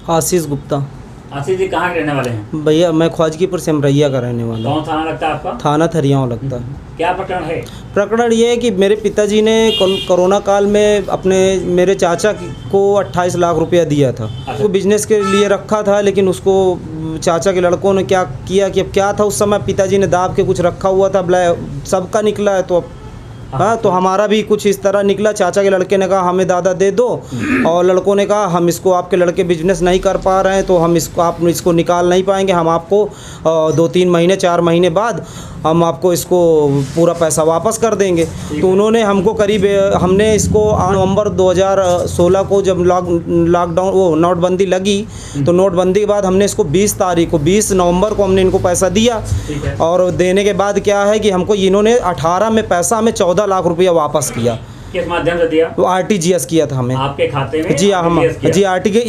आशीष गुप्ता। आशीष जी कहाँ के रहने वाले हैं? भैया मैं ख्वाजगीपुर सिमरैया का रहने वाला हूँ। कौन थाना लगता है आपका? थाना थरियाँव लगता है। क्या प्रकरण है? प्रकरण ये है कि मेरे पिताजी ने कोरोना काल में अपने मेरे चाचा को 28 लाख रुपया दिया था। उसको बिजनेस के लिए रखा था, लेकिन उसको चाचा के लड़कों ने क्या किया कि अब क्या था उस समय पिताजी ने दाब के कुछ रखा हुआ था, सबका निकला है तो अब हाँ, तो हमारा भी कुछ इस तरह निकला। चाचा के लड़के ने कहा हमें दादा दे दो, और लड़कों ने कहा हम इसको, आपके लड़के बिजनेस नहीं कर पा रहे हैं तो हम इसको, आप इसको निकाल नहीं पाएंगे, हम आपको 2-3 महीने 4 महीने बाद हम आपको इसको पूरा पैसा वापस कर देंगे। तो उन्होंने हमको करीब, हमने इसको नवंबर 2016 को जब लॉकडाउन वो नोटबंदी लगी, तो नोटबंदी के बाद हमने इसको 20 नवंबर को हमने इनको पैसा दिया। और देने के बाद क्या है कि हमको इन्होंने 18 में पैसा हमें 14 लाख रुपया वापस किया। किस माध्यम से दिया? वो RTGS किया था हमें आपके खाते में? जी हाँ, हम जी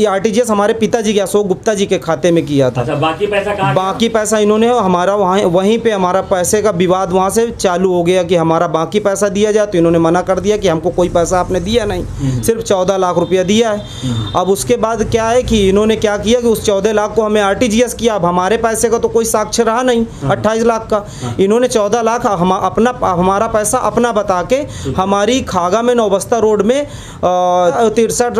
RTGS हमारे पिताजी के, अशोक गुप्ता जी के खाते में किया था। अच्छा, बाकी पैसा कहाँ? बाकी पैसा इन्होंने हमारा वहीं पे हमारा पैसे का विवाद वहाँ से चालू हो गया कि हमारा बाकी पैसा दिया जाए, तो इन्होंने मना कर दिया कि हमको कोई पैसा आपने दिया नहीं, सिर्फ 14 लाख रुपया दिया है। अब उसके बाद क्या है कि इन्होंने क्या किया कि उस 14 लाख को हमें RTGS किया। अब हमारे पैसे का तो कोई साक्ष्य रहा नहीं 28 लाख का। इन्होंने 14 लाख हमारा पैसा अपना बता के हमारी खागा में नौबस्ता रोड में 63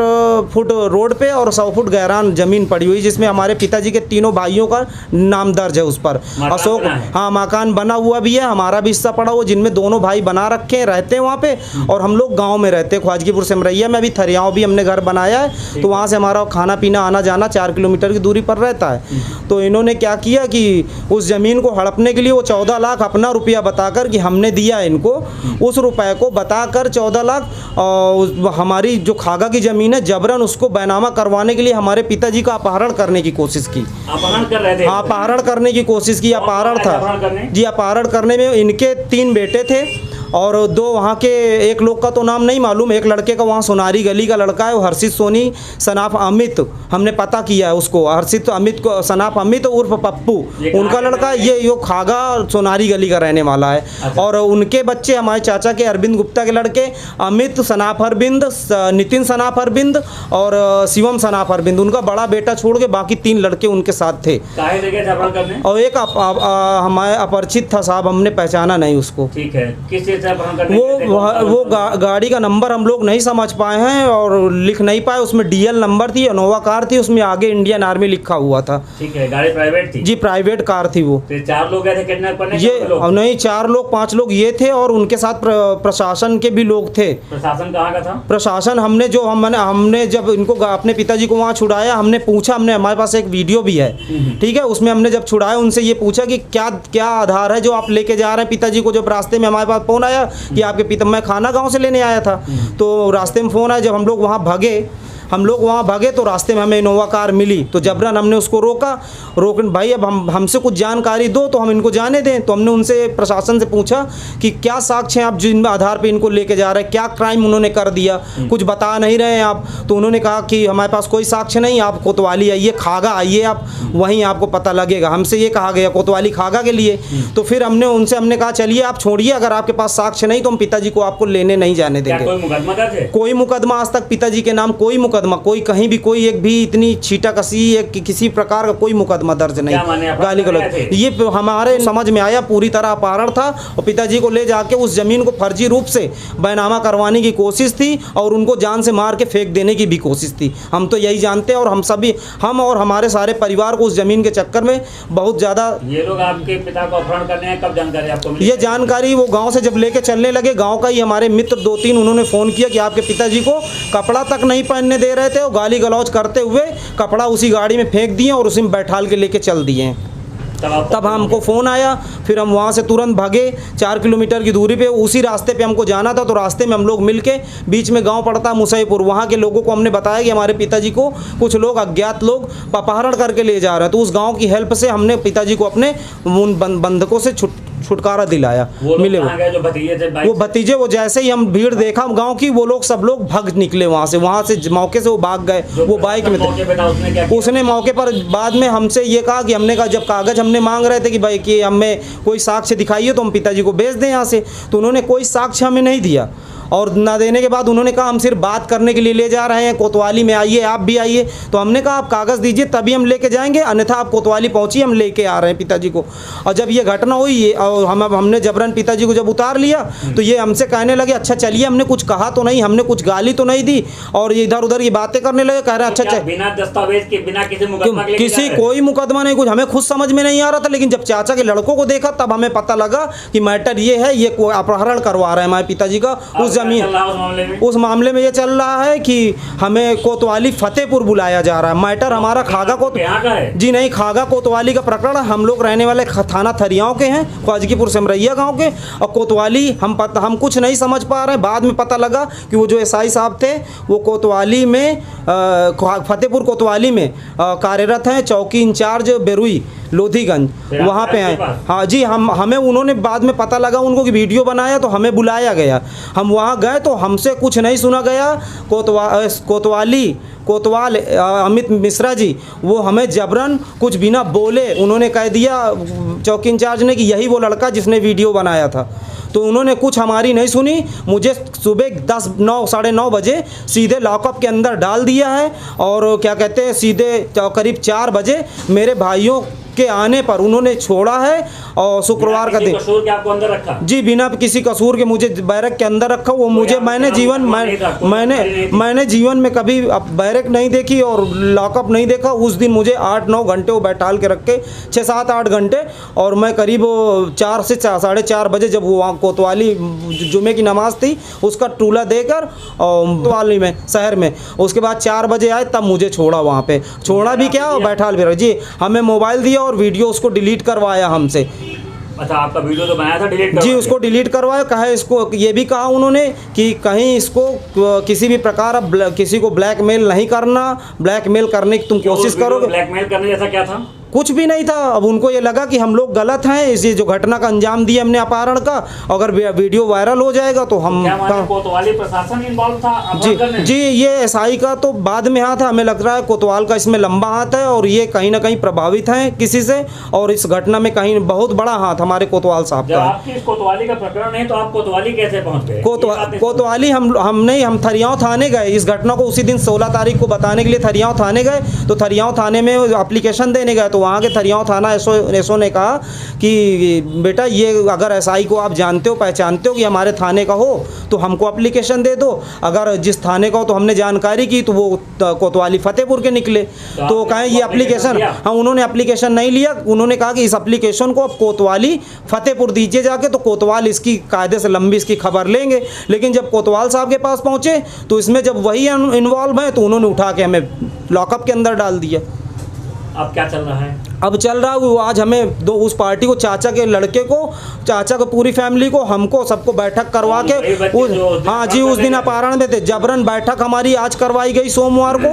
फुट रोड पे और 100 फुट गहरान जमीन पड़ी हुई, जिसमें हमारे पिताजी के तीनों भाइयों का नाम दर्ज है उस पर। अशोक, हाँ, मकान बना हुआ भी है, हमारा भी हिस्सा पड़ा हुआ, जिनमें दोनों भाई बना रखे हैं, रहते हैं वहाँ पे। और हम लोग गांव में रहते हैं, ख्वाजगीपुर सिमरैया में। अभी थरियाँव भी हमने घर बनाया है, तो वहाँ से हमारा खाना पीना आना जाना 4 किलोमीटर की दूरी पर रहता है। तो इन्होंने क्या किया कि उस ज़मीन को हड़पने के लिए वो 14 लाख अपना रुपया बताकर कि हमने दिया इनको, उस रुपये को बताकर 14 लाख हमारी जो खागा की ज़मीन है जबरन उसको बैनामा करवाने के लिए हमारे पिताजी का अपहरण करने की कोशिश की। अपहरण कर रहे थे? हाँ, अपहरण करने की कोशिश की। अपहरण था जी, अपहरण करने में इनके 3 बेटे थे और 2 वहाँ के, एक लोग का तो नाम नहीं मालूम, एक लड़के का वहाँ सोनारी गली का लड़का है, वो हर्षित सोनी सनाफ अमित, हमने पता किया है उसको, हर्षित अमित को, सनाफ अमित उर्फ पप्पू उनका लड़का, ये खागा सोनारी गली का रहने वाला है। अच्छा। और उनके बच्चे हमारे चाचा के अरविंद गुप्ता के लड़के अमित सनाफ अरविंद, नितिन सनाफ अरविंद और शिवम सनाफ अरविंद, उनका बड़ा बेटा छोड़ के बाकी 3 लड़के उनके साथ थे। और एक हमारे अपरिचित था साहब, हमने पहचाना नहीं उसको। ठीक है, किस वो गाड़ी का नंबर हम लोग नहीं समझ पाए हैं और लिख नहीं पाए। उसमें DL नंबर थी, इनोवा कार थी, उसमें आगे इंडियन आर्मी लिखा हुआ था। ठीक है, गाड़ी प्राइवेट थी? जी, प्राइवेट कार थी वो। तो 4 लोग गए थे किडनैप करने? ये नहीं, 4 लोग 5 लोग ये थे और उनके साथ प्रशासन के भी लोग थे। प्रशासन कहाँ का था? प्रशासन हमने जब इनको अपने पिताजी को वहाँ छुड़ाया, हमने पूछा, हमारे पास एक वीडियो भी है, ठीक है, उसमें हमने जब छुड़ाया उनसे ये पूछा कि क्या आधार है जो आप लेके जा रहे हैं पिताजी को। जब रास्ते में हमारे पास फोन आया कि आपके पिता, मैं खाना गांव से लेने आया था, तो रास्ते में फ़ोन आया। जब हम लोग वहाँ भागे तो रास्ते में हमें इनोवा कार मिली, तो जबरन हमने उसको रोका भाई अब हमसे कुछ जानकारी दो तो हम इनको जाने दें। तो हमने उनसे, प्रशासन से पूछा कि क्या साक्ष्य हैं आप जिन आधार पे इनको लेके जा रहे हैं, क्या क्राइम उन्होंने कर दिया, कुछ बता नहीं रहे हैं आप। तो उन्होंने कहा कि हमारे पास कोई साक्ष्य नहीं, आप कोतवाली आइए, खागा आइए, आप वहीं आपको पता लगेगा। हमसे ये कहा गया कोतवाली खागा के लिए। तो फिर हमने कहा चलिए आप छोड़िए, अगर आपके पास साक्ष्य नहीं तो हम पिताजी को आपको लेने नहीं जाने देंगे। कोई मुकदमा आज तक पिताजी के नाम, कोई कोई कहीं भी, कोई एक भी इतनी छीटाकशी किसी प्रकार का कोई मुकदमा दर्ज नहीं, गाली गलौज। ये हमारे समझ में आया पूरी तरह अपहरण था और पिताजी को ले जाके उस जमीन को फर्जी रूप से बैनामा करवाने की कोशिश थी और उनको जान से मार के फेंक देने की भी कोशिश थी। हम तो यही जानते हैं और हम और हमारे सारे परिवार को उस जमीन के चक्कर में बहुत ज़्यादा। ये लोग आपके पिता को अपहरण करने हैं, कब जानकारी आपको मिली? ये जानकारी वो गाँव से जब लेके चलने लगे, गाँव का ही हमारे मित्र 2-3 उन्होंने फ़ोन किया कि आपके पिताजी को कपड़ा तक नहीं पहनने दे रहे थे और गाली गलौज करते हुए कपड़ा उसी गाड़ी में फेंक दिए और उसी में बैठाल के लेके चल दिए। तब हमको फ़ोन आया, फिर हम वहाँ से तुरंत भागे। 4 किलोमीटर की दूरी पे उसी रास्ते पे हमको जाना था, तो रास्ते में हम लोग मिल के, बीच में गांव पड़ता मुसैपुर, वहाँ के लोगों को हमने बताया कि हमारे पिताजी को कुछ लोग अज्ञात लोग अपहरण करके ले जा रहे हैं। तो उस गांव की हेल्प से हमने पिताजी को अपने उन बंधकों से छुटकारा दिलाया। मिले वो भतीजे, वो जैसे ही हम भीड़ देखा गांव की, वो लोग सब लोग भाग निकले वहाँ से मौके से वो भाग गए। वो बाइक में थे। उसने मौके पर बाद में हमसे ये कहा कि हमने कहा, जब कागज़ हमने मांग रहे थे कि भाई कि हमें कोई साक्ष्य दिखाइए तो हम पिताजी को भेज दें यहाँ से, तो उन्होंने कोई साक्ष्य हमें नहीं दिया और ना देने के बाद उन्होंने कहा हम सिर्फ बात करने के लिए ले जा रहे हैं, कोतवाली में आइए, आप भी आइए। तो हमने कहा आप कागज़ दीजिए तभी हम लेके जाएंगे, अन्यथा आप कोतवाली पहुँचिए, हम लेके आ रहे हैं पिताजी को। और जब ये घटना हुई और हमने जबरन पिताजी को जब उतार लिया तो ये हमसे कहने लगे अच्छा चलिए, हमने कुछ कहा तो नहीं, हमने कुछ गाली तो नहीं दी, और ये इधर उधर ये बातें करने लगे, कह रहे अच्छा बिना दस्तावेज के, बिना किसी मुकदमा के लेके जा किसी रहे हैं? कोई मुकदमा नहीं, कुछ हमें खुद समझ में नहीं आ रहा था। लेकिन जब चाचा के लड़कों को देखा तब हमें पता लगा कि मैटर ये है, ये अपहरण करवा रहे हैं हमारे पिताजी का उस जमीन। चल रहा है उस मामले में? उस मामले में ये चल रहा है कि हमें कोतवाली फतेहपुर बुलाया जा रहा है। मैटर हमारा खागा को यहाँ का है? जी नहीं, खागा कोतवाली का प्रकरण। हम लोग रहने वाले थाना थरियाओं के हैं, ख्वाजगीपुर सिमरैया गांव के। और कोतवाली हम कुछ नहीं समझ पा रहे हैं। बाद में पता लगा कि वो जो एसआई साहब थे वो कोतवाली में फतेहपुर कोतवाली में कार्यरत हैं, चौकी इंचार्ज बेरुई लोधीगंज, वहाँ पे हैं। हाँ जी, हमें उन्होंने बाद में पता लगा उनको कि वीडियो बनाया तो हमें बुलाया गया। हम वहाँ गए तो हमसे कुछ नहीं सुना गया। कोतवाल अमित मिश्रा जी वो हमें जबरन कुछ बिना बोले उन्होंने कह दिया चौकी इंचार्ज ने कि यही वो लड़का जिसने वीडियो बनाया था। तो उन्होंने कुछ हमारी नहीं सुनी, मुझे सुबह साढ़े 9 बजे सीधे लॉकअप के अंदर डाल दिया है। और क्या कहते हैं, सीधे करीब 4 बजे मेरे भाइयों के आने पर उन्होंने छोड़ा है। और शुक्रवार का दिन कसूर के आपको अंदर रखा? जी, बिना किसी कसूर के मुझे बैरक के अंदर रखा। वो मुझे मैंने जीवन में कभी बैरक नहीं देखी और लॉकअप नहीं देखा। उस दिन मुझे 8-9 घंटे वो बैठाल के रखे, 6-7-8 घंटे। और मैं करीब 4 से 4:30 बजे जब वहाँ कोतवाली जुमे की नमाज थी उसका टूला देकर कोतवाली में शहर में, उसके बाद 4 बजे आए तब मुझे छोड़ा। वहाँ पे छोड़ा भी क्या और बैठाल भी रहा। जी, हमें मोबाइल दिया और वीडियो उसको डिलीट करवाया हमसे। अच्छा, आपका वीडियो तो बनाया था, डिलीट जी, उसको डिलीट करवाया। कहा इसको ये भी कहा उन्होंने कि कहीं इसको किसी भी प्रकार किसी को ब्लैकमेल नहीं करना, ब्लैकमेल करने की तुम कोशिश करोगे। ब्लैकमेल करने जैसा क्या था? कुछ भी नहीं था। अब उनको ये लगा कि हम लोग गलत हैं, इसी जो घटना का अंजाम दिया हमने अपहरण का, अगर वीडियो वायरल हो जाएगा तो हम कोतवाली प्रशासन इन्वॉल्व था? जी, ये एसआई का तो बाद में हाथ है, हमें लग रहा है कोतवाल का इसमें लंबा हाथ है और ये कहीं ना कहीं प्रभावित हैं किसी से, और इस घटना में कहीं बहुत बड़ा हाथ हमारे कोतवाल साहब का है। आपकी इस कोतवाली का प्रकरण है तो आप कोतवाली कैसे पहुंच गए? कोतवाली हम थरियाँव थाने गए। इस घटना को उसी दिन 16 तारीख को बताने के लिए थरियाँव थाने गए। तो थरियाँव थाने में एप्लीकेशन देने गए तो वहाँ के थरियाँव थाना एसओ ने कहा कि बेटा ये अगर एसआई को आप जानते हो, पहचानते हो कि हमारे थाने का हो तो हमको एप्लीकेशन दे दो। अगर जिस थाने का हो तो हमने जानकारी की तो वो कोतवाली फतेहपुर के निकले। तो कहें ये एप्लीकेशन, हाँ, उन्होंने एप्लीकेशन नहीं लिया। उन्होंने कहा कि इस एप्लीकेशन को अब कोतवाली फतेहपुर दीजिए जाके, तो कोतवाल इसकी कायदे से लंबी इसकी खबर लेंगे। लेकिन जब कोतवाल साहब के पास पहुँचे तो इसमें जब वही इन्वॉल्व हैं तो उन्होंने उठा के हमें लॉकअप के अंदर डाल दिया। अब क्या चल रहा है? अब चल रहा है वो आज हमें उस पार्टी को, चाचा के लड़के को, चाचा को, पूरी फैमिली को, हमको सबको बैठक करवा के हाँ जी, उस दिन अपहरण में थे। जबरन बैठक हमारी आज करवाई गई सोमवार को,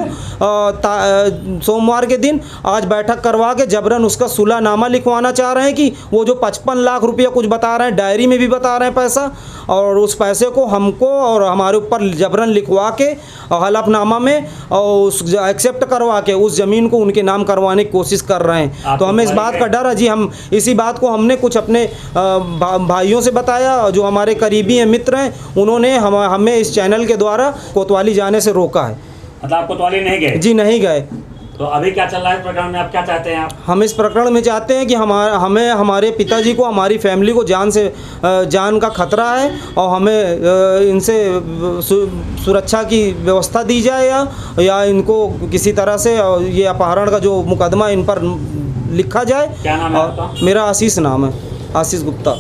सोमवार के दिन आज बैठक करवा के जबरन उसका सुलहनामा लिखवाना चाह रहे हैं कि वो जो 55 लाख रुपया कुछ बता रहे हैं, डायरी में भी बता रहे हैं पैसा, और उस पैसे को हमको और हमारे ऊपर जबरन लिखवा के हलफनामा में और उस एक्सेप्ट करवा के उस ज़मीन को उनके नाम करवाने की कोशिश कर रहे हैं। तो हमें इस बात का डर है जी। हम इसी बात को हमने कुछ अपने भाइयों से बताया जो हमारे करीबी हैं, मित्र हैं, उन्होंने हमें इस चैनल के द्वारा कोतवाली जाने से रोका है। मतलब आप कोतवाली नहीं गए? जी, नहीं गए। तो अभी क्या चल रहा है इस प्रकरण में? आप क्या चाहते हैं? हम इस प्रकरण में चाहते हैं कि हमें हमारे पिताजी को, हमारी फैमिली को जान का खतरा है और हमें इनसे सुरक्षा की व्यवस्था दी जाए या इनको किसी तरह से ये अपहरण का जो मुकदमा इन पर लिखा जाए। क्या नाम है आपका? मेरा आशीष नाम है, आशीष गुप्ता।